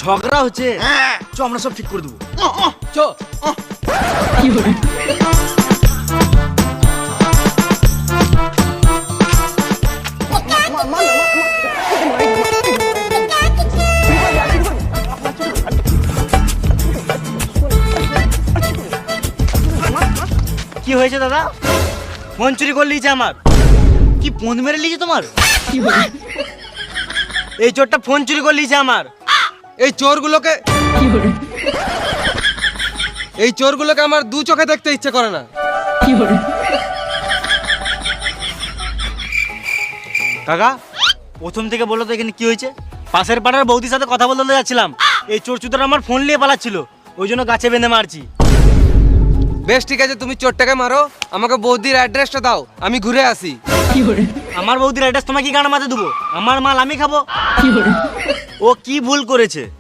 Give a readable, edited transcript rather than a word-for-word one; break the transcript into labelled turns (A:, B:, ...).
A: ঝগড়া হচ্ছে চ আমরা সব ঠিক করে দেবো চ কি হয়েছে দাদা ফোন চুরি করে লিয়েছে আমার কি ফোন মেরে লিয়েছে তোমার এই চোরটা ফোন চুরি করে লিয়েছে আমার
B: এই চোরগুলোকে আমার দু চোখে দেখতে ইচ্ছে করে না।
A: কাকা প্রথম থেকে বলো তো এখানে কি হয়েছে? পাশের পাড়ার বৌদির সাথে কথা বলতে যাচ্ছিলাম, এই চোর চুদার আমার ফোন নিয়ে পালাচ্ছিল, ওই জন্য গাছে বেঁধে মারছি।
B: বেশ ঠিক আছে, তুমি চোরটাকে মারো, আমাকে বৌদির অ্যাড্রেসটা দাও, আমি ঘুরে আসি।
A: আমার বৌদির অ্যাড্রেস তোমাকে কি গান মাথায় দেবো? আমার মাল আমি খাবো। ও কি ভুল করেছে?